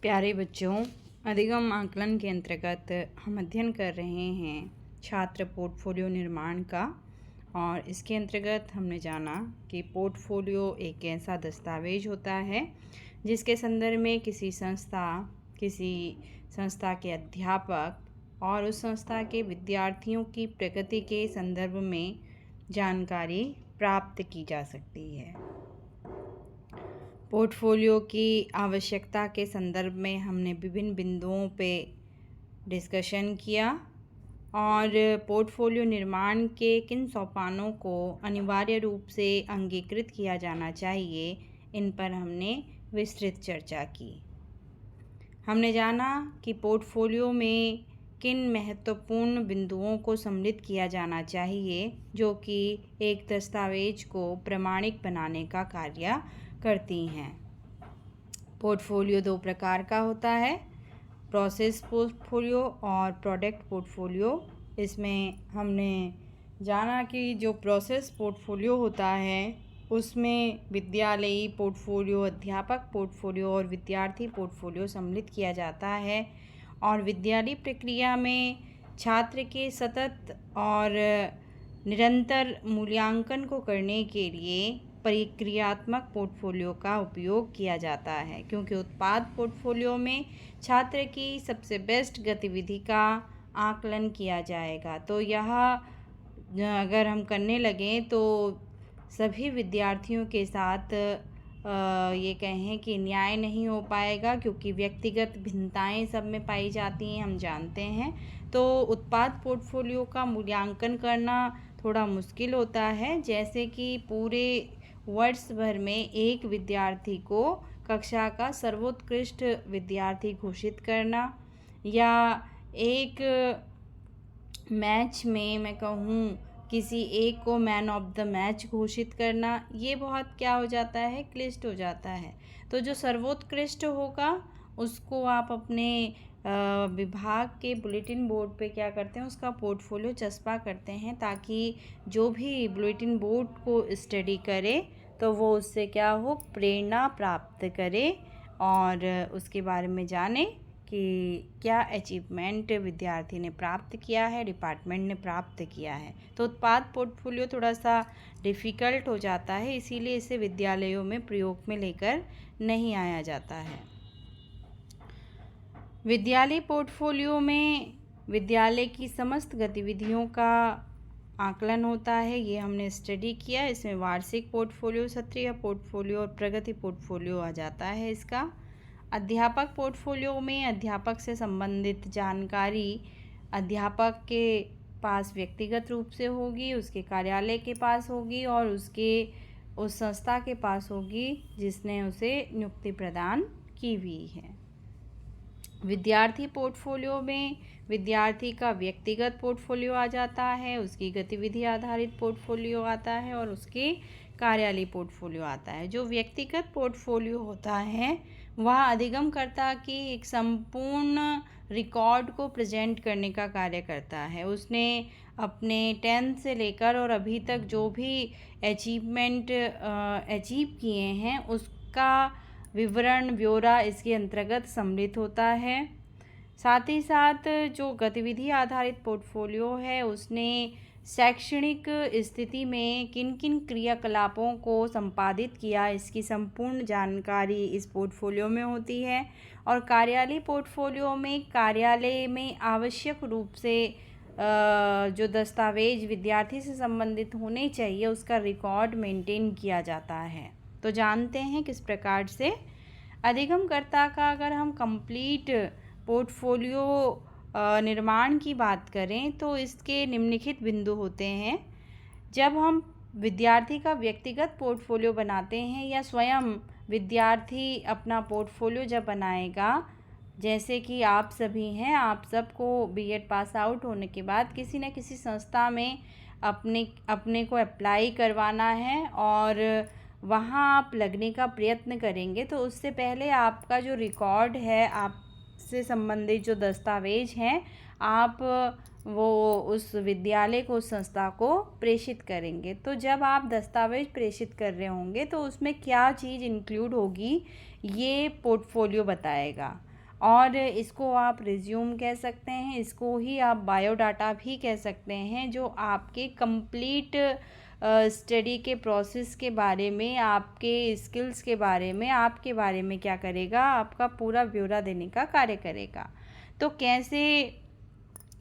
प्यारे बच्चों, अधिगम आकलन के अंतर्गत हम अध्ययन कर रहे हैं छात्र पोर्टफोलियो निर्माण का। और इसके अंतर्गत हमने जाना कि पोर्टफोलियो एक ऐसा दस्तावेज होता है जिसके संदर्भ में किसी संस्था के अध्यापक और उस संस्था के विद्यार्थियों की प्रगति के संदर्भ में जानकारी प्राप्त की जा सकती है। पोर्टफोलियो की आवश्यकता के संदर्भ में हमने विभिन्न बिंदुओं पे डिस्कशन किया और पोर्टफोलियो निर्माण के किन सोपानों को अनिवार्य रूप से अंगीकृत किया जाना चाहिए, इन पर हमने विस्तृत चर्चा की। हमने जाना कि पोर्टफोलियो में किन महत्वपूर्ण बिंदुओं को सम्मिलित किया जाना चाहिए जो कि एक दस्तावेज को प्रमाणिक बनाने का कार्य करती हैं। पोर्टफोलियो दो प्रकार का होता है, प्रोसेस पोर्टफोलियो और प्रोडक्ट पोर्टफोलियो। इसमें हमने जाना कि जो प्रोसेस पोर्टफोलियो होता है उसमें विद्यालयी पोर्टफोलियो, अध्यापक पोर्टफोलियो और विद्यार्थी पोर्टफोलियो सम्मिलित किया जाता है। और विद्यालयी प्रक्रिया में छात्र के सतत और निरंतर मूल्यांकन को करने के लिए प्रक्रियात्मक पोर्टफोलियो का उपयोग किया जाता है, क्योंकि उत्पाद पोर्टफोलियो में छात्र की सबसे बेस्ट गतिविधि का आकलन किया जाएगा। तो यह अगर हम करने लगें तो सभी विद्यार्थियों के साथ ये कहें कि न्याय नहीं हो पाएगा, क्योंकि व्यक्तिगत भिन्नताएं सब में पाई जाती हैं, हम जानते हैं। तो उत्पाद पोर्टफोलियो का मूल्यांकन करना थोड़ा मुश्किल होता है, जैसे कि पूरे वर्ष भर में एक विद्यार्थी को कक्षा का सर्वोत्कृष्ट विद्यार्थी घोषित करना, या एक मैच में मैं कहूँ किसी एक को मैन ऑफ द मैच घोषित करना, ये बहुत क्या हो जाता है, क्लिष्ट हो जाता है। तो जो सर्वोत्कृष्ट होगा उसको आप अपने विभाग के बुलेटिन बोर्ड पे क्या करते हैं, उसका पोर्टफोलियो चस्पा करते हैं, ताकि जो भी बुलेटिन बोर्ड को स्टडी करे तो वो उससे क्या हो, प्रेरणा प्राप्त करे और उसके बारे में जाने कि क्या अचीवमेंट विद्यार्थी ने प्राप्त किया है, डिपार्टमेंट ने प्राप्त किया है। तो उत्पाद पोर्टफोलियो थोड़ा सा डिफ़िकल्ट हो जाता है, इसीलिए इसे विद्यालयों में प्रयोग में लेकर नहीं आया जाता है। विद्यालय पोर्टफोलियो में विद्यालय की समस्त गतिविधियों का आकलन होता है, ये हमने स्टडी किया। इसमें वार्षिक पोर्टफोलियो, सत्रीय पोर्टफोलियो और प्रगति पोर्टफोलियो आ जाता है इसका। अध्यापक पोर्टफोलियो में अध्यापक से संबंधित जानकारी अध्यापक के पास व्यक्तिगत रूप से होगी, उसके कार्यालय के पास होगी और उस संस्था के पास होगी जिसने उसे नियुक्ति प्रदान की हुई है। विद्यार्थी पोर्टफोलियो में विद्यार्थी का व्यक्तिगत पोर्टफोलियो आ जाता है, उसकी गतिविधि आधारित पोर्टफोलियो आता है और उसके कार्यालय पोर्टफोलियो आता है। जो व्यक्तिगत पोर्टफोलियो होता है वह अधिगमकर्ता की एक संपूर्ण रिकॉर्ड को प्रेजेंट करने का कार्य करता है। उसने अपने 10th से लेकर और अभी तक जो भी अचीवमेंट अचीव किए हैं उसका विवरण, ब्यौरा इसके अंतर्गत सम्मिलित होता है। साथ ही साथ जो गतिविधि आधारित पोर्टफोलियो है उसने शैक्षणिक स्थिति में किन किन क्रियाकलापों को संपादित किया, इसकी संपूर्ण जानकारी इस पोर्टफोलियो में होती है। और कार्यालय पोर्टफोलियो में कार्यालय में आवश्यक रूप से जो दस्तावेज विद्यार्थी से संबंधित होने चाहिए उसका रिकॉर्ड मेंटेन किया जाता है। तो जानते हैं किस प्रकार से अधिगमकर्ता का अगर हम कंप्लीट पोर्टफोलियो निर्माण की बात करें तो इसके निम्नलिखित बिंदु होते हैं। जब हम विद्यार्थी का व्यक्तिगत पोर्टफोलियो बनाते हैं या स्वयं विद्यार्थी अपना पोर्टफोलियो जब बनाएगा, जैसे कि आप सभी हैं, आप सबको बीएड पास आउट होने के बाद किसी न किसी संस्था में अपने को अप्लाई करवाना है और वहाँ आप लगने का प्रयत्न करेंगे। तो उससे पहले आपका जो रिकॉर्ड है, आपसे संबंधित जो दस्तावेज हैं, आप वो उस विद्यालय को, उस संस्था को प्रेषित करेंगे। तो जब आप दस्तावेज प्रेषित कर रहे होंगे तो उसमें क्या चीज़ इंक्लूड होगी ये पोर्टफोलियो बताएगा। और इसको आप रिज्यूम कह सकते हैं, इसको ही आप बायोडाटा भी कह सकते हैं, जो आपके कंप्लीट स्टडी के प्रोसेस के बारे में, आपके स्किल्स के बारे में, आपके बारे में क्या करेगा, आपका पूरा ब्यौरा देने का कार्य करेगा। तो कैसे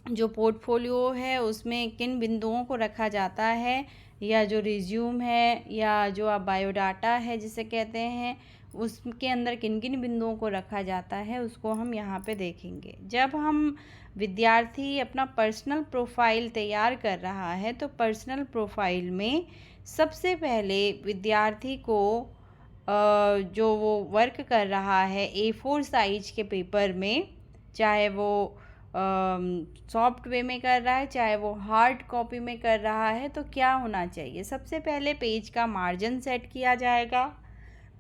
जो पोर्टफोलियो है उसमें किन बिंदुओं को रखा जाता है, या जो रिज्यूम है या जो आप बायोडाटा है जिसे कहते हैं, उसके अंदर किन किन बिंदुओं को रखा जाता है, उसको हम यहाँ पे देखेंगे। जब हम विद्यार्थी अपना पर्सनल प्रोफाइल तैयार कर रहा है तो पर्सनल प्रोफाइल में सबसे पहले विद्यार्थी को जो वो वर्क कर रहा है A4 साइज के पेपर में, चाहे वो सॉफ्ट वे में कर रहा है चाहे वो हार्ड कॉपी में कर रहा है, तो क्या होना चाहिए। सबसे पहले पेज का मार्जिन सेट किया जाएगा।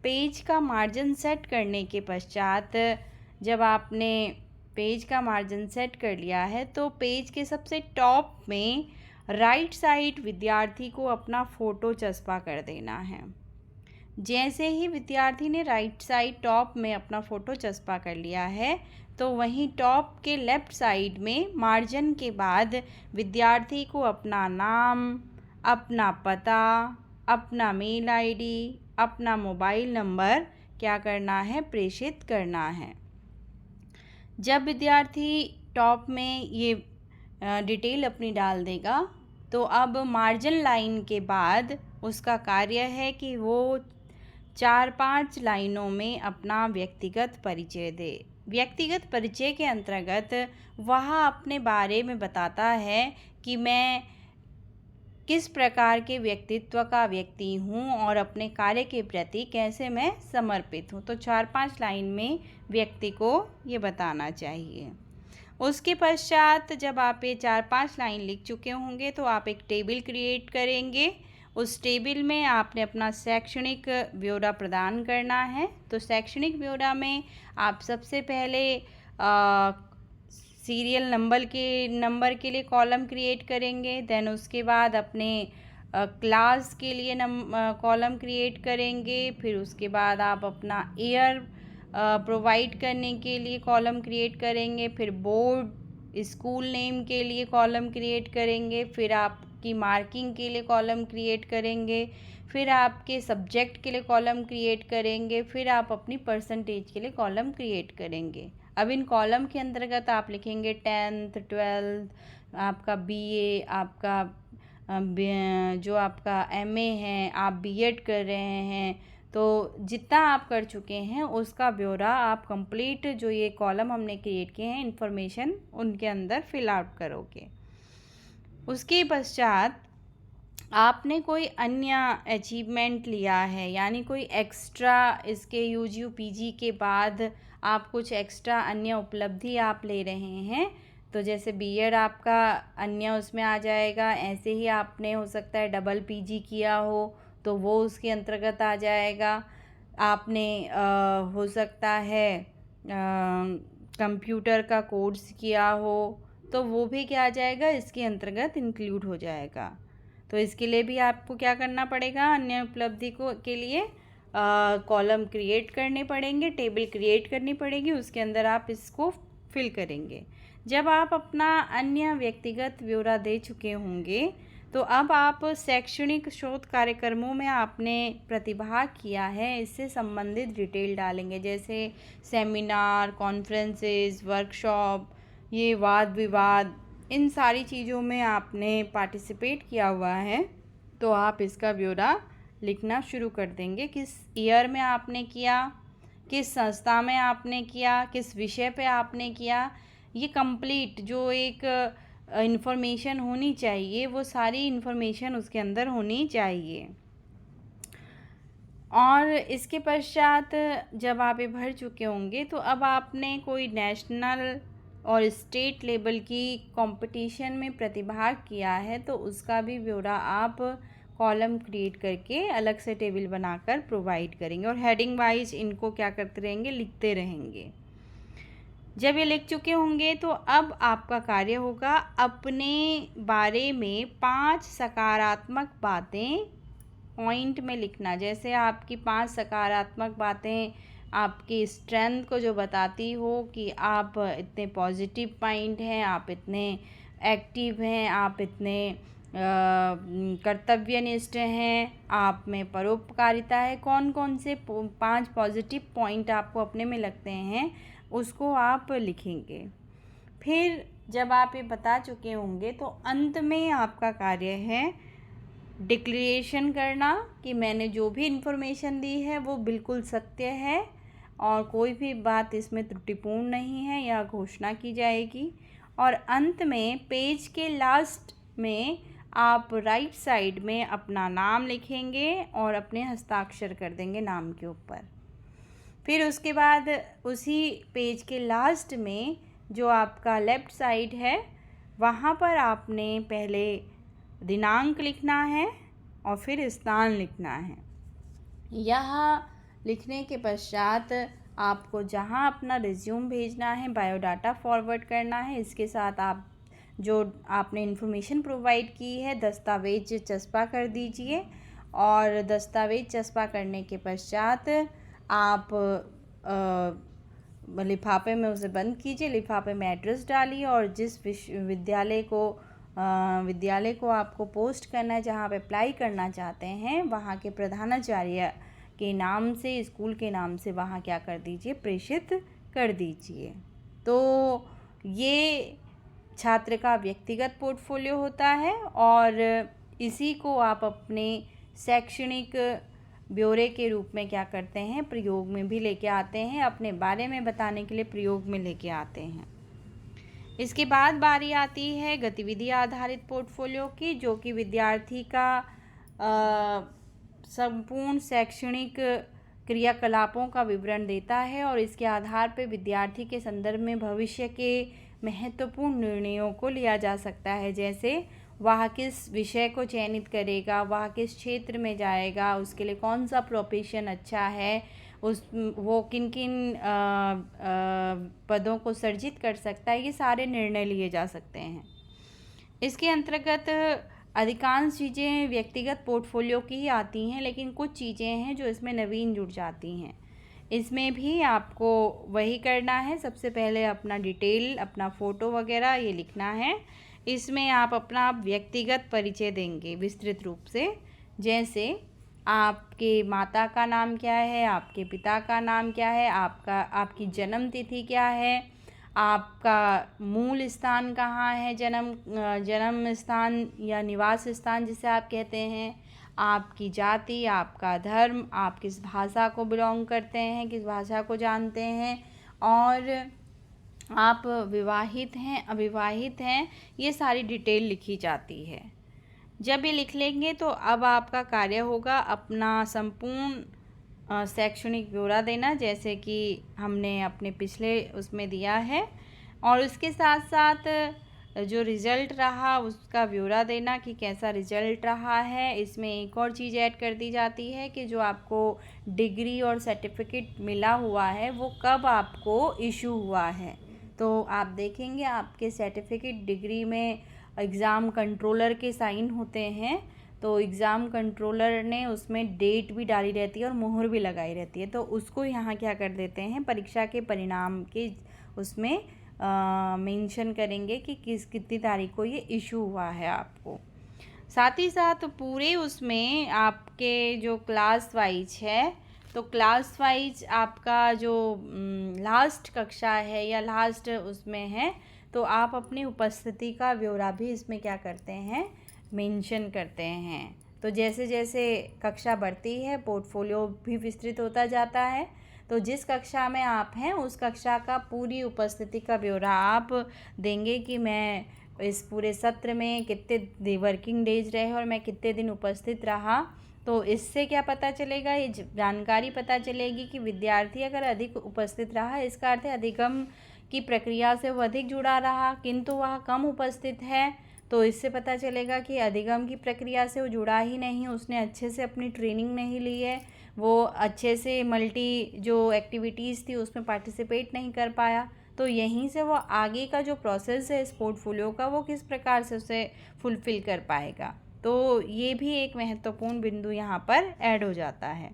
पेज का मार्जिन सेट करने के पश्चात जब आपने पेज का मार्जिन सेट कर लिया है तो पेज के सबसे टॉप में राइट साइड विद्यार्थी को अपना फ़ोटो चस्पा कर देना है। जैसे ही विद्यार्थी ने राइट साइड टॉप में अपना फ़ोटो चस्पा कर लिया है तो वहीं टॉप के लेफ़्ट साइड में मार्जिन के बाद विद्यार्थी को अपना नाम, अपना पता, अपना मेल आईडी, अपना मोबाइल नंबर क्या करना है, प्रेषित करना है। जब विद्यार्थी टॉप में ये डिटेल अपनी डाल देगा तो अब मार्जिन लाइन के बाद उसका कार्य है कि वो 4-5 लाइनों में अपना व्यक्तिगत परिचय दे। व्यक्तिगत परिचय के अंतर्गत वह अपने बारे में बताता है कि मैं किस प्रकार के व्यक्तित्व का व्यक्ति हूँ और अपने कार्य के प्रति कैसे मैं समर्पित हूँ। तो 4-5 लाइन में व्यक्ति को ये बताना चाहिए। उसके पश्चात जब आप ये 4-5 लाइन लिख चुके होंगे तो आप एक टेबल क्रिएट करेंगे। उस टेबल में आपने अपना शैक्षणिक ब्यौरा प्रदान करना है। तो शैक्षणिक ब्यौरा में आप सबसे पहले सीरियल नंबर के लिए कॉलम क्रिएट करेंगे। देन उसके बाद अपने क्लास के लिए कॉलम क्रिएट करेंगे। फिर उसके बाद आप अपना ईयर प्रोवाइड करने के लिए कॉलम क्रिएट करेंगे। फिर बोर्ड, स्कूल नेम के लिए कॉलम क्रिएट करेंगे। फिर आपकी मार्किंग के लिए कॉलम क्रिएट करेंगे। फिर आपके सब्जेक्ट के लिए कॉलम क्रिएट करेंगे। फिर आप अपनी परसेंटेज के लिए कॉलम क्रिएट करेंगे। अब इन कॉलम के अंतर्गत आप लिखेंगे 10th 12th, आपका BA, आपका जो आपका MA है, आप B.Ed कर रहे हैं, तो जितना आप कर चुके हैं उसका ब्यौरा आप कंप्लीट जो ये कॉलम हमने क्रिएट किए हैं इन्फॉर्मेशन उनके अंदर फिल आउट करोगे। उसके पश्चात आपने कोई अन्य अचीवमेंट लिया है, यानी कोई एक्स्ट्रा इसके UG PG के बाद आप कुछ एक्स्ट्रा अन्य उपलब्धि आप ले रहे हैं, तो जैसे B.Ed आपका अन्य उसमें आ जाएगा। ऐसे ही आपने हो सकता है डबल PG किया हो तो वो उसके अंतर्गत आ जाएगा। आपने हो सकता है कंप्यूटर का कोर्स किया हो तो वो भी क्या आ जाएगा, इसके अंतर्गत इंक्लूड हो जाएगा। तो इसके लिए भी आपको क्या करना पड़ेगा, अन्य उपलब्धि के लिए कॉलम क्रिएट करने पड़ेंगे, टेबल क्रिएट करनी पड़ेगी, उसके अंदर आप इसको फिल करेंगे। जब आप अपना अन्य व्यक्तिगत ब्यौरा दे चुके होंगे तो अब आप शैक्षणिक शोध कार्यक्रमों में आपने प्रतिभाग किया है, इससे संबंधित डिटेल डालेंगे, जैसे सेमिनार, कॉन्फ्रेंसेस, वर्कशॉप, ये वाद विवाद, इन सारी चीज़ों में आपने पार्टिसिपेट किया हुआ है तो आप इसका ब्यौरा लिखना शुरू कर देंगे। किस ईयर में आपने किया, किस संस्था में आपने किया, किस विषय पे आपने किया, ये कंप्लीट जो एक इन्फॉर्मेशन होनी चाहिए वो सारी इन्फॉर्मेशन उसके अंदर होनी चाहिए। और इसके पश्चात जब आप ये भर चुके होंगे तो अब आपने कोई नेशनल और स्टेट लेवल की कंपटीशन में प्रतिभाग किया है तो उसका भी ब्यौरा आप कॉलम क्रिएट करके अलग से टेबल बनाकर प्रोवाइड करेंगे और हेडिंग वाइज इनको क्या करते रहेंगे, लिखते रहेंगे। जब ये लिख चुके होंगे तो अब आपका कार्य होगा अपने बारे में 5 सकारात्मक बातें पॉइंट में लिखना। जैसे आपकी 5 सकारात्मक बातें आपकी स्ट्रेंथ को जो बताती हो कि आप इतने पॉजिटिव माइंड हैं, आप इतने एक्टिव हैं, आप इतने कर्तव्यनिष्ठ हैं, आप में परोपकारिता है। कौन कौन से 5 पॉजिटिव पॉइंट आपको अपने में लगते हैं, उसको आप लिखेंगे। फिर जब आप ये बता चुके होंगे तो अंत में आपका कार्य है डिक्लेरेशन करना कि मैंने जो भी इन्फॉर्मेशन दी है वो बिल्कुल सत्य है और कोई भी बात इसमें त्रुटिपूर्ण नहीं है, यह घोषणा की जाएगी। और अंत में पेज के लास्ट में आप राइट साइड में अपना नाम लिखेंगे और अपने हस्ताक्षर कर देंगे नाम के ऊपर। फिर उसके बाद उसी पेज के लास्ट में जो आपका लेफ़्ट साइड है वहाँ पर आपने पहले दिनांक लिखना है और फिर स्थान लिखना है। यह लिखने के पश्चात आपको जहाँ अपना रिज्यूम भेजना है, बायोडाटा फॉरवर्ड करना है, इसके साथ आप जो आपने इन्फॉर्मेशन प्रोवाइड की है दस्तावेज चस्पा कर दीजिए। और दस्तावेज चस्पा करने के पश्चात आप लिफाफे में उसे बंद कीजिए, लिफाफे में एड्रेस डालिए और जिस विद्यालय को आपको पोस्ट करना है, जहाँ आप अप्लाई करना चाहते हैं, वहाँ के प्रधानाचार्य के नाम से, स्कूल के नाम से वहाँ क्या कर दीजिए, प्रेषित कर दीजिए। तो ये छात्र का व्यक्तिगत पोर्टफोलियो होता है और इसी को आप अपने शैक्षणिक ब्यौरे के रूप में क्या करते हैं, प्रयोग में भी लेके आते हैं, अपने बारे में बताने के लिए प्रयोग में लेके आते हैं। इसके बाद बारी आती है गतिविधि आधारित पोर्टफोलियो की, जो कि विद्यार्थी का संपूर्ण शैक्षणिक क्रियाकलापों का विवरण देता है और इसके आधार पर विद्यार्थी के संदर्भ में भविष्य के महत्वपूर्ण निर्णयों को लिया जा सकता है। जैसे वह किस विषय को चयनित करेगा, वह किस क्षेत्र में जाएगा, उसके लिए कौन सा प्रोफेशन अच्छा है, वो किन किन पदों को सर्जित कर सकता है, ये सारे निर्णय लिए जा सकते हैं। इसके अंतर्गत अधिकांश चीज़ें व्यक्तिगत पोर्टफोलियो की ही आती हैं, लेकिन कुछ चीज़ें हैं जो इसमें नवीन जुड़ जाती हैं। इसमें भी आपको वही करना है। सबसे पहले अपना डिटेल, अपना फ़ोटो वगैरह ये लिखना है। इसमें आप अपना व्यक्तिगत परिचय देंगे विस्तृत रूप से, जैसे आपके माता का नाम क्या है, आपके पिता का नाम क्या है, आपकी जन्म तिथि क्या है, आपका मूल स्थान कहाँ है, जन्म स्थान या निवास स्थान जिसे आप कहते हैं, आपकी जाति, आपका धर्म, आप किस भाषा को बिलोंग करते हैं, किस भाषा को जानते हैं, और आप विवाहित हैं, अविवाहित हैं, ये सारी डिटेल लिखी जाती है। जब ये लिख लेंगे तो अब आपका कार्य होगा अपना संपूर्ण शैक्षणिक ब्यौरा देना, जैसे कि हमने अपने पिछले उसमें दिया है, और उसके साथ साथ जो रिज़ल्ट रहा उसका ब्यौरा देना कि कैसा रिज़ल्ट रहा है। इसमें एक और चीज़ ऐड कर दी जाती है कि जो आपको डिग्री और सर्टिफिकेट मिला हुआ है वो कब आपको इशू हुआ है। तो आप देखेंगे आपके सर्टिफिकेट डिग्री में एग्ज़ाम कंट्रोलर के साइन होते हैं, तो एग्ज़ाम कंट्रोलर ने उसमें डेट भी डाली रहती है और मुहर भी लगाई रहती है, तो उसको यहाँ क्या कर देते हैं, परीक्षा के परिणाम के उसमें मेंशन करेंगे कि कितनी तारीख को ये इशू हुआ है आपको। साथ ही साथ पूरे उसमें आपके जो क्लास वाइज है, तो क्लास वाइज आपका जो लास्ट कक्षा है या लास्ट उसमें है, तो आप अपनी उपस्थिति का ब्यौरा भी इसमें क्या करते हैं, मेंशन करते हैं। तो जैसे जैसे कक्षा बढ़ती है पोर्टफोलियो भी विस्तृत होता जाता है। तो जिस कक्षा में आप हैं उस कक्षा का पूरी उपस्थिति का ब्यौरा आप देंगे कि मैं इस पूरे सत्र में कितने वर्किंग डेज रहे और मैं कितने दिन उपस्थित रहा। तो इससे क्या पता चलेगा, ये जानकारी पता चलेगी कि विद्यार्थी अगर अधिक उपस्थित रहा, इसका अर्थ है अधिगम की प्रक्रिया से वो अधिक जुड़ा रहा, किंतु वह कम उपस्थित है, तो इससे पता चलेगा कि अधिगम की प्रक्रिया से वो जुड़ा ही नहीं, उसने अच्छे से अपनी ट्रेनिंग नहीं ली है, वो अच्छे से मल्टी जो एक्टिविटीज़ थी उसमें पार्टिसिपेट नहीं कर पाया। तो यहीं से वो आगे का जो प्रोसेस है इस पोर्टफोलियो का, वो किस प्रकार से उसे फुलफ़िल कर पाएगा। तो ये भी एक महत्वपूर्ण बिंदु यहाँ पर ऐड हो जाता है।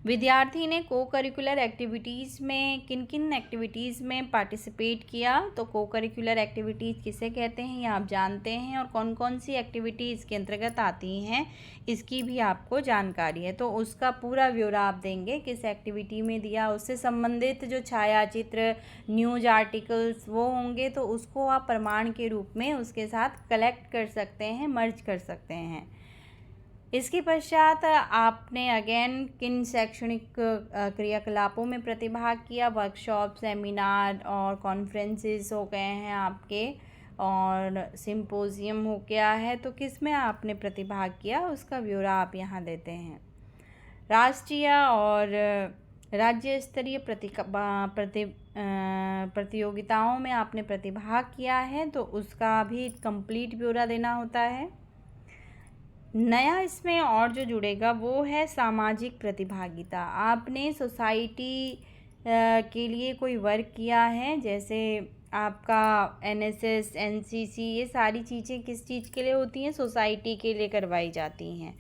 विद्यार्थी ने को करिकुलर एक्टिविटीज़ में किन किन एक्टिविटीज़ में पार्टिसिपेट किया। तो को करिकुलर एक्टिविटीज़ किसे कहते हैं ये आप जानते हैं, और कौन कौन सी एक्टिविटी इसके अंतर्गत आती हैं इसकी भी आपको जानकारी है। तो उसका पूरा ब्यौरा आप देंगे, किस एक्टिविटी में दिया, उससे संबंधित जो छायाचित्र, न्यूज़ आर्टिकल्स वो होंगे तो उसको आप प्रमाण के रूप में उसके साथ कलेक्ट कर सकते हैं, मर्ज कर सकते हैं। इसके पश्चात आपने अगेन किन शैक्षणिक क्रियाकलापों में प्रतिभाग किया। वर्कशॉप, सेमिनार और कॉन्फ्रेंसेस हो गए हैं आपके, और सिंपोजियम हो गया है। तो किस में आपने प्रतिभाग किया उसका ब्यौरा आप यहाँ देते हैं। राष्ट्रीय और राज्य स्तरीय प्रतियोगिताओं में आपने प्रतिभाग किया है तो उसका भी कंप्लीट ब्यौरा देना होता है। नया इसमें और जो जुड़ेगा वो है सामाजिक प्रतिभागिता। आपने सोसाइटी के लिए कोई वर्क किया है, जैसे आपका एनएसएस, एनसीसी, ये सारी चीज़ें किस चीज़ के लिए होती हैं, सोसाइटी के लिए करवाई जाती हैं।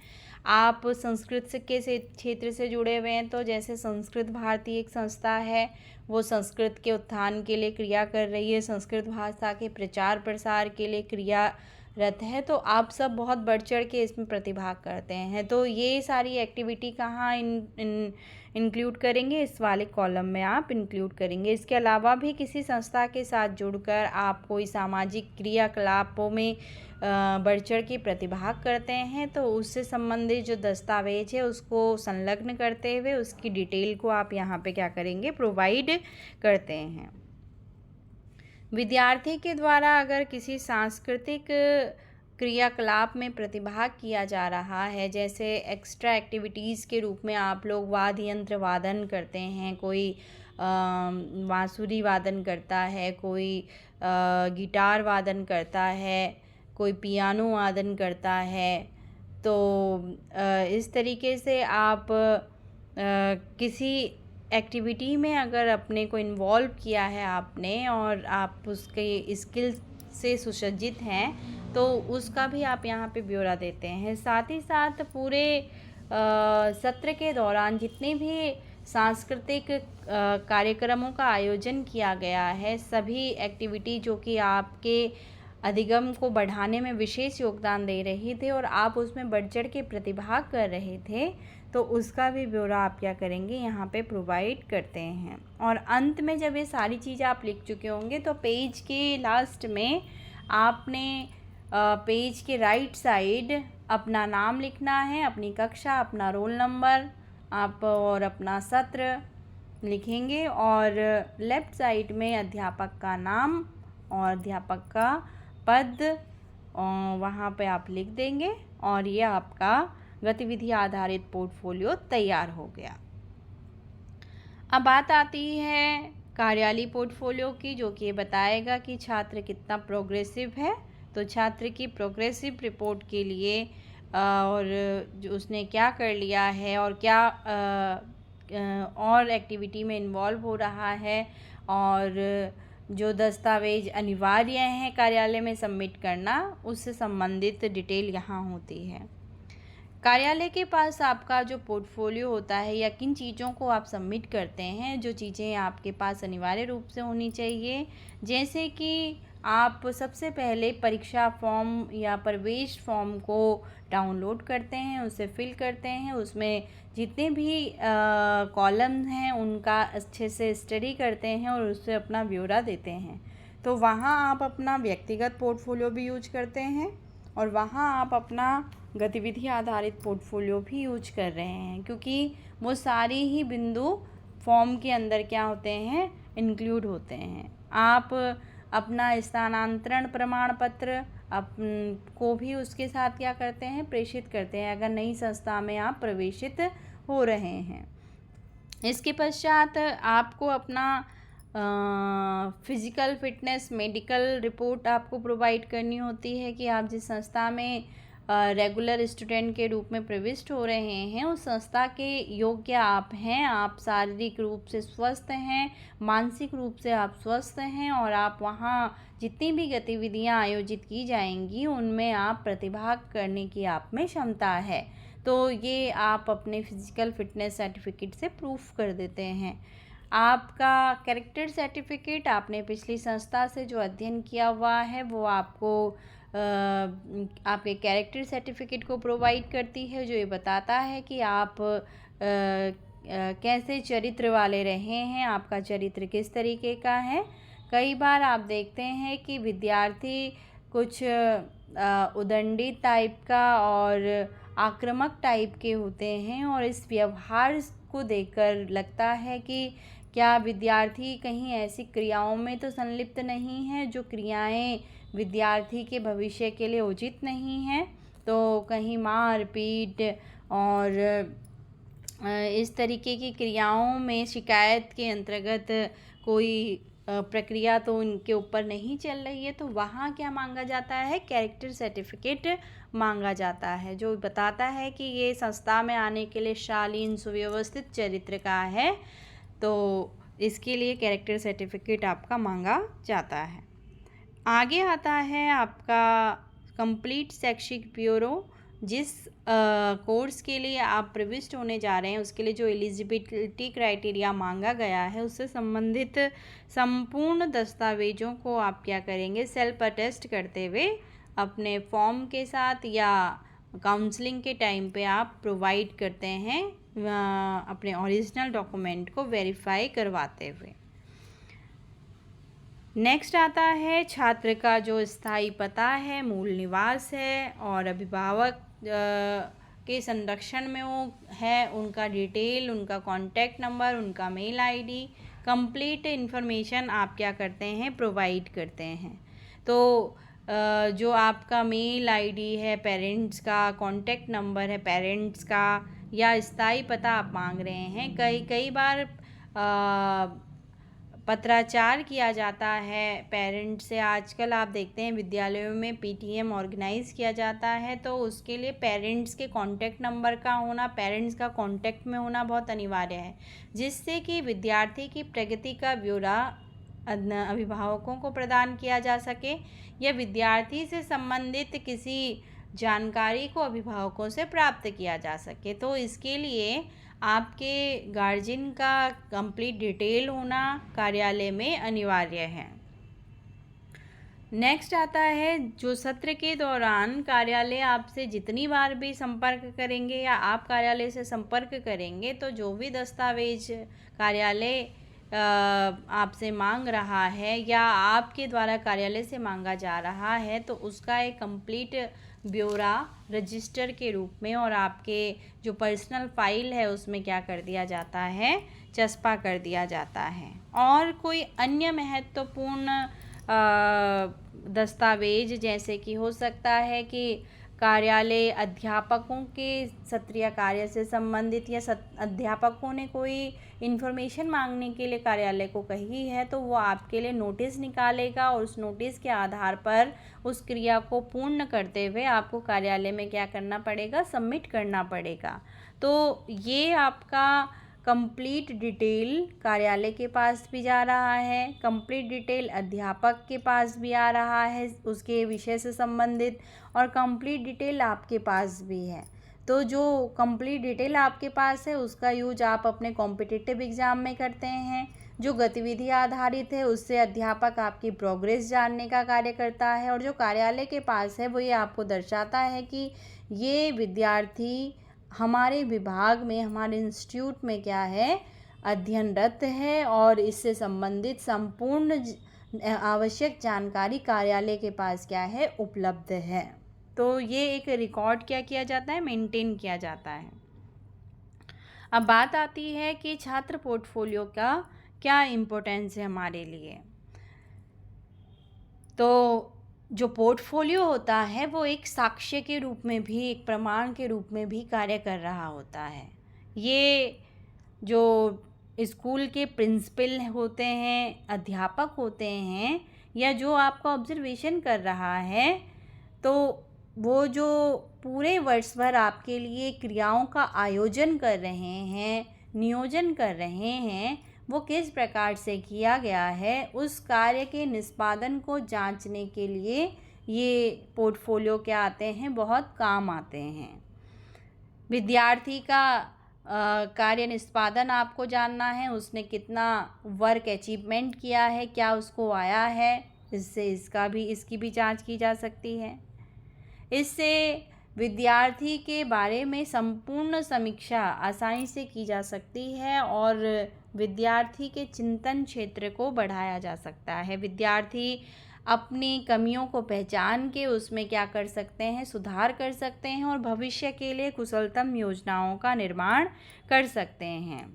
आप संस्कृत के क्षेत्र से जुड़े हुए हैं तो जैसे संस्कृत भारती एक संस्था है, वो संस्कृत के उत्थान के लिए क्रिया कर रही है, संस्कृत भाषा के प्रचार प्रसार के लिए क्रियारत है। तो आप सब बहुत बढ़ चढ़ के इसमें प्रतिभाग करते हैं। तो ये सारी एक्टिविटी कहाँ इंक्लूड करेंगे, इस वाले कॉलम में आप इंक्लूड करेंगे। इसके अलावा भी किसी संस्था के साथ जुड़कर आप कोई सामाजिक क्रियाकलापों में बढ़ चढ़ के प्रतिभाग करते हैं तो उससे संबंधित जो दस्तावेज है उसको संलग्न करते हुए उसकी डिटेल को आप यहाँ पे क्या करेंगे, प्रोवाइड करते हैं। विद्यार्थी के द्वारा अगर किसी सांस्कृतिक क्रियाकलाप में प्रतिभाग किया जा रहा है, जैसे एक्स्ट्रा एक्टिविटीज़ के रूप में आप लोग वाद्य यंत्र वादन करते हैं, कोई बांसुरी वादन करता है, कोई गिटार वादन करता है, कोई पियानो वादन करता है, तो इस तरीके से आप किसी एक्टिविटी में अगर अपने को इन्वॉल्व किया है आपने और आप उसके स्किल से सुसज्जित हैं तो उसका भी आप यहाँ पे ब्यौरा देते हैं। साथ ही साथ पूरे सत्र के दौरान जितने भी सांस्कृतिक कार्यक्रमों का आयोजन किया गया है, सभी एक्टिविटी जो कि आपके अधिगम को बढ़ाने में विशेष योगदान दे रही थे और आप उसमें बढ़ चढ़ के प्रतिभाग कर रहे थे, तो उसका भी ब्यौरा आप क्या करेंगे, यहाँ पे प्रोवाइड करते हैं। और अंत में जब ये सारी चीज़ें आप लिख चुके होंगे तो पेज के लास्ट में आपने पेज के राइट साइड अपना नाम लिखना है, अपनी कक्षा, अपना रोल नंबर आप और अपना सत्र लिखेंगे, और लेफ़्ट साइड में अध्यापक का नाम और अध्यापक का पद वहाँ पे आप लिख देंगे, और ये आपका गतिविधि आधारित पोर्टफोलियो तैयार हो गया। अब बात आती है कार्यालयी पोर्टफोलियो की, जो कि ये बताएगा कि छात्र कितना प्रोग्रेसिव है। तो छात्र की प्रोग्रेसिव रिपोर्ट के लिए और जो उसने क्या कर लिया है और क्या और एक्टिविटी में इन्वॉल्व हो रहा है, और जो दस्तावेज अनिवार्य हैं कार्यालय में सबमिट करना, उससे संबंधित डिटेल यहाँ होती है। कार्यालय के पास आपका जो पोर्टफोलियो होता है या किन चीज़ों को आप सबमिट करते हैं, जो चीज़ें आपके पास अनिवार्य रूप से होनी चाहिए, जैसे कि आप सबसे पहले परीक्षा फॉर्म या प्रवेश फॉर्म को डाउनलोड करते हैं, उसे फिल करते हैं, उसमें जितने भी कॉलम हैं उनका अच्छे से स्टडी करते हैं और उससे अपना ब्यौरा देते हैं। तो वहाँ आप अपना व्यक्तिगत पोर्टफोलियो भी यूज करते हैं और वहाँ आप अपना गतिविधि आधारित पोर्टफोलियो भी यूज कर रहे हैं, क्योंकि वो सारी ही बिंदु फॉर्म के अंदर क्या होते हैं, इंक्लूड होते हैं। आप अपना स्थानांतरण प्रमाण पत्र को भी उसके साथ क्या करते हैं, प्रेषित करते हैं, अगर नई संस्था में आप प्रवेशित हो रहे हैं। इसके पश्चात आपको अपना फिज़िकल फिटनेस मेडिकल रिपोर्ट आपको प्रोवाइड करनी होती है कि आप जिस संस्था में रेगुलर स्टूडेंट के रूप में प्रविष्ट हो रहे हैं उस संस्था के योग्य आप हैं, आप शारीरिक रूप से स्वस्थ हैं, मानसिक रूप से आप स्वस्थ हैं, और आप वहाँ जितनी भी गतिविधियाँ आयोजित की जाएंगी उनमें आप प्रतिभाग करने की आप में क्षमता है। तो ये आप अपने फिज़िकल फिटनेस सर्टिफिकेट से प्रूफ कर देते हैं। आपका कैरेक्टर सर्टिफिकेट आपने पिछली संस्था से जो अध्ययन किया हुआ है वो आपको आपके कैरेक्टर सर्टिफिकेट को प्रोवाइड करती है, जो ये बताता है कि आप कैसे चरित्र वाले रहे हैं, आपका चरित्र किस तरीके का है। कई बार आप देखते हैं कि विद्यार्थी कुछ उदंडी टाइप का और आक्रामक टाइप के होते हैं और इस व्यवहार को देखकर लगता है कि क्या विद्यार्थी कहीं ऐसी क्रियाओं में तो संलिप्त नहीं है जो क्रियाएं विद्यार्थी के भविष्य के लिए उचित नहीं हैं। तो कहीं मार पीट और इस तरीके की क्रियाओं में शिकायत के अंतर्गत कोई प्रक्रिया तो उनके ऊपर नहीं चल रही है, तो वहाँ क्या मांगा जाता है, कैरेक्टर सर्टिफिकेट मांगा जाता है, जो बताता है कि ये संस्था में आने के लिए शालीन सुव्यवस्थित चरित्र का है। तो इसके लिए कैरेक्टर सर्टिफिकेट आपका मांगा जाता है। आगे आता है आपका कंप्लीट शैक्षिक ब्यूरो। जिस कोर्स के लिए आप प्रविष्ट होने जा रहे हैं उसके लिए जो एलिजिबिलिटी क्राइटेरिया मांगा गया है उससे संबंधित संपूर्ण दस्तावेजों को आप क्या करेंगे, सेल्फ अटेस्ट करते हुए अपने फॉर्म के साथ या काउंसलिंग के टाइम पे आप प्रोवाइड करते हैं अपने ओरिजिनल डॉक्यूमेंट को वेरीफाई करवाते हुए। नेक्स्ट आता है छात्र का जो स्थायी पता है, मूल निवास है और अभिभावक के संरक्षण में वो है, उनका डिटेल, उनका कॉन्टैक्ट नंबर, उनका मेल आईडी, कंप्लीट इन्फॉर्मेशन आप क्या करते हैं, प्रोवाइड करते हैं। तो जो आपका मेल आईडी है पेरेंट्स का, कॉन्टैक्ट नंबर है पेरेंट्स का या स्थायी पता आप मांग रहे हैं, कई बार पत्राचार किया जाता है पेरेंट्स से। आजकल आप देखते हैं विद्यालयों में पीटीएम ऑर्गेनाइज किया जाता है, तो उसके लिए पेरेंट्स के कांटेक्ट नंबर का होना, पेरेंट्स का कांटेक्ट में होना बहुत अनिवार्य है, जिससे कि विद्यार्थी की प्रगति का ब्यौरा अभिभावकों को प्रदान किया जा सके या विद्यार्थी से संबंधित किसी जानकारी को अभिभावकों से प्राप्त किया जा सके। तो इसके लिए आपके गार्जियन का कंप्लीट डिटेल होना कार्यालय में अनिवार्य है। नेक्स्ट आता है जो सत्र के दौरान कार्यालय आपसे जितनी बार भी संपर्क करेंगे या आप कार्यालय से संपर्क करेंगे तो जो भी दस्तावेज कार्यालय आपसे मांग रहा है या आपके द्वारा कार्यालय से मांगा जा रहा है तो उसका एक कंप्लीट ब्यौरा रजिस्टर के रूप में और आपके जो पर्सनल फाइल है उसमें क्या कर दिया जाता है, चस्पा कर दिया जाता है। और कोई अन्य महत्वपूर्ण दस्तावेज जैसे कि हो सकता है कि कार्यालय अध्यापकों के सत्रीय कार्य से संबंधित या अध्यापकों ने कोई इन्फॉर्मेशन मांगने के लिए कार्यालय को कही है तो वो आपके लिए नोटिस निकालेगा और उस नोटिस के आधार पर उस क्रिया को पूर्ण करते हुए आपको कार्यालय में क्या करना पड़ेगा, सबमिट करना पड़ेगा। तो ये आपका कंप्लीट डिटेल कार्यालय के पास भी जा रहा है, कंप्लीट डिटेल अध्यापक के पास भी आ रहा है उसके विषय से संबंधित, और कंप्लीट डिटेल आपके पास भी है। तो जो कंप्लीट डिटेल आपके पास है उसका यूज आप अपने कॉम्पिटिटिव एग्ज़ाम में करते हैं। जो गतिविधि आधारित है उससे अध्यापक आपकी प्रोग्रेस जानने का कार्य करता है, और जो कार्यालय के पास है वो ये आपको दर्शाता है कि ये विद्यार्थी हमारे विभाग में, हमारे इंस्टीट्यूट में क्या है, अध्ययनरत है और इससे संबंधित संपूर्ण आवश्यक जानकारी कार्यालय के पास क्या है, उपलब्ध है। तो ये एक रिकॉर्ड क्या किया जाता है, मेंटेन किया जाता है। अब बात आती है कि छात्र पोर्टफोलियो का क्या इम्पोर्टेंस है हमारे लिए। तो जो पोर्टफोलियो होता है वो एक साक्ष्य के रूप में भी, एक प्रमाण के रूप में भी कार्य कर रहा होता है। ये जो स्कूल के प्रिंसिपल होते हैं, अध्यापक होते हैं, या जो आपका ऑब्जर्वेशन कर रहा है, तो वो जो पूरे वर्ष भर आपके लिए क्रियाओं का आयोजन कर रहे हैं, नियोजन कर रहे हैं, वो किस प्रकार से किया गया है, उस कार्य के निष्पादन को जांचने के लिए ये पोर्टफोलियो क्या आते हैं, बहुत काम आते हैं। विद्यार्थी का कार्य निष्पादन आपको जानना है, उसने कितना वर्क अचीवमेंट किया है, क्या उसको आया है, इसकी भी जांच की जा सकती है। इससे विद्यार्थी के बारे में संपूर्ण समीक्षा आसानी से की जा सकती है और विद्यार्थी के चिंतन क्षेत्र को बढ़ाया जा सकता है। विद्यार्थी अपनी कमियों को पहचान के उसमें क्या कर सकते हैं, सुधार कर सकते हैं और भविष्य के लिए कुशलतम योजनाओं का निर्माण कर सकते हैं।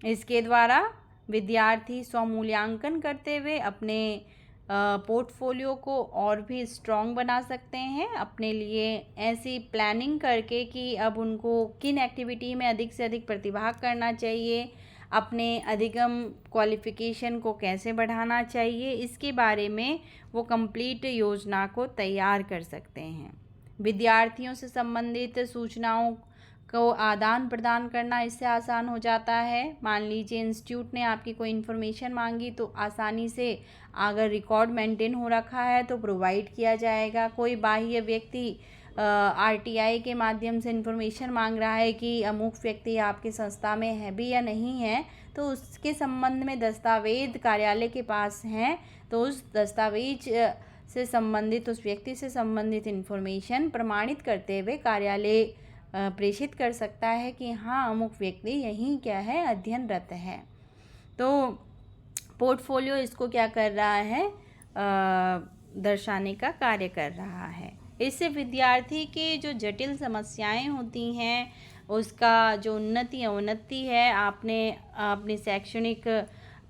इसके द्वारा विद्यार्थी स्वमूल्यांकन करते हुए अपने पोर्टफोलियो को और भी स्ट्रॉन्ग बना सकते हैं, अपने लिए ऐसी प्लानिंग करके कि अब उनको किन एक्टिविटी में अधिक से अधिक प्रतिभाग करना चाहिए, अपने अधिगम क्वालिफ़िकेशन को कैसे बढ़ाना चाहिए, इसके बारे में वो कंप्लीट योजना को तैयार कर सकते हैं। विद्यार्थियों से संबंधित सूचनाओं को आदान प्रदान करना इससे आसान हो जाता है। मान लीजिए इंस्टीट्यूट ने आपकी कोई इन्फॉर्मेशन मांगी तो आसानी से अगर रिकॉर्ड मेंटेन हो रखा है तो प्रोवाइड किया जाएगा। कोई बाह्य व्यक्ति आरटीआई के माध्यम से इन्फॉर्मेशन मांग रहा है कि अमुक व्यक्ति आपकी संस्था में है भी या नहीं है, तो उसके संबंध में दस्तावेज कार्यालय के पास हैं तो उस दस्तावेज से संबंधित, उस व्यक्ति से संबंधित इन्फॉर्मेशन प्रमाणित करते हुए कार्यालय प्रेषित कर सकता है कि हाँ अमुक व्यक्ति यहीं क्या है, अध्ययनरत है। तो पोर्टफोलियो इसको क्या कर रहा है, दर्शाने का कार्य कर रहा है। इससे विद्यार्थी के जो जटिल समस्याएं होती हैं उसका जो उन्नति अवनति है, आपने अपनी शैक्षणिक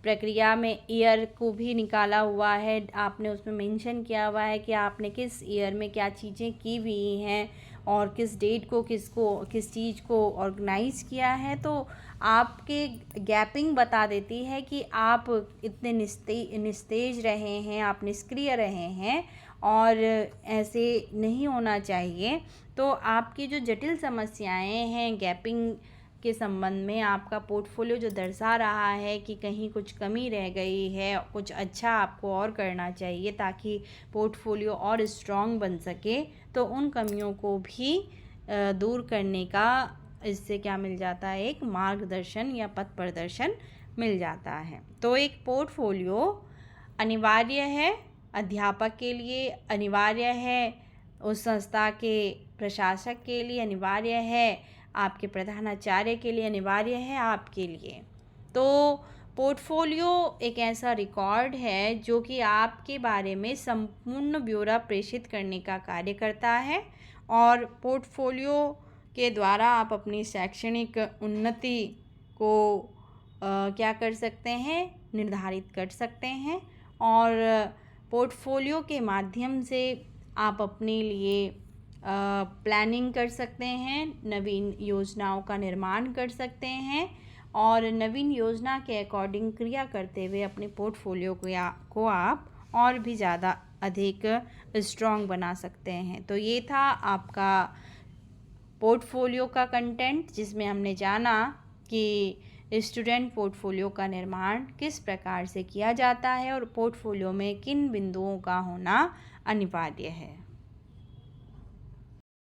प्रक्रिया में ईयर को भी निकाला हुआ है, आपने उसमें मेंशन किया हुआ है कि आपने किस ईयर में क्या चीज़ें की हुई हैं और किस डेट को किस चीज़ को ऑर्गेनाइज़ किया है, तो आपके गैपिंग बता देती है कि आप इतने निस्तेज रहे हैं, आप निष्क्रिय रहे हैं और ऐसे नहीं होना चाहिए। तो आपकी जो जटिल समस्याएं हैं गैपिंग के संबंध में, आपका पोर्टफोलियो जो दर्शा रहा है कि कहीं कुछ कमी रह गई है, कुछ अच्छा आपको और करना चाहिए ताकि पोर्टफोलियो और स्ट्रॉन्ग बन सके, तो उन कमियों को भी दूर करने का इससे क्या मिल जाता है, एक मार्गदर्शन या पथ प्रदर्शन मिल जाता है। तो एक पोर्टफोलियो अनिवार्य है, अध्यापक के लिए अनिवार्य है, उस संस्था के प्रशासक के लिए अनिवार्य है, आपके प्रधानाचार्य के लिए अनिवार्य है, आपके लिए। तो पोर्टफोलियो एक ऐसा रिकॉर्ड है जो कि आपके बारे में संपूर्ण ब्यौरा प्रेषित करने का कार्य करता है और पोर्टफोलियो के द्वारा आप अपनी शैक्षणिक उन्नति को क्या कर सकते हैं, निर्धारित कर सकते हैं और पोर्टफोलियो के माध्यम से आप अपने लिए प्लानिंग कर सकते हैं, नवीन योजनाओं का निर्माण कर सकते हैं और नवीन योजना के अकॉर्डिंग क्रिया करते हुए अपने पोर्टफोलियो को आप और भी ज़्यादा अधिक स्ट्रॉन्ग बना सकते हैं। तो ये था आपका पोर्टफोलियो का कंटेंट, जिसमें हमने जाना कि स्टूडेंट पोर्टफोलियो का निर्माण किस प्रकार से किया जाता है और पोर्टफोलियो में किन बिंदुओं का होना अनिवार्य है।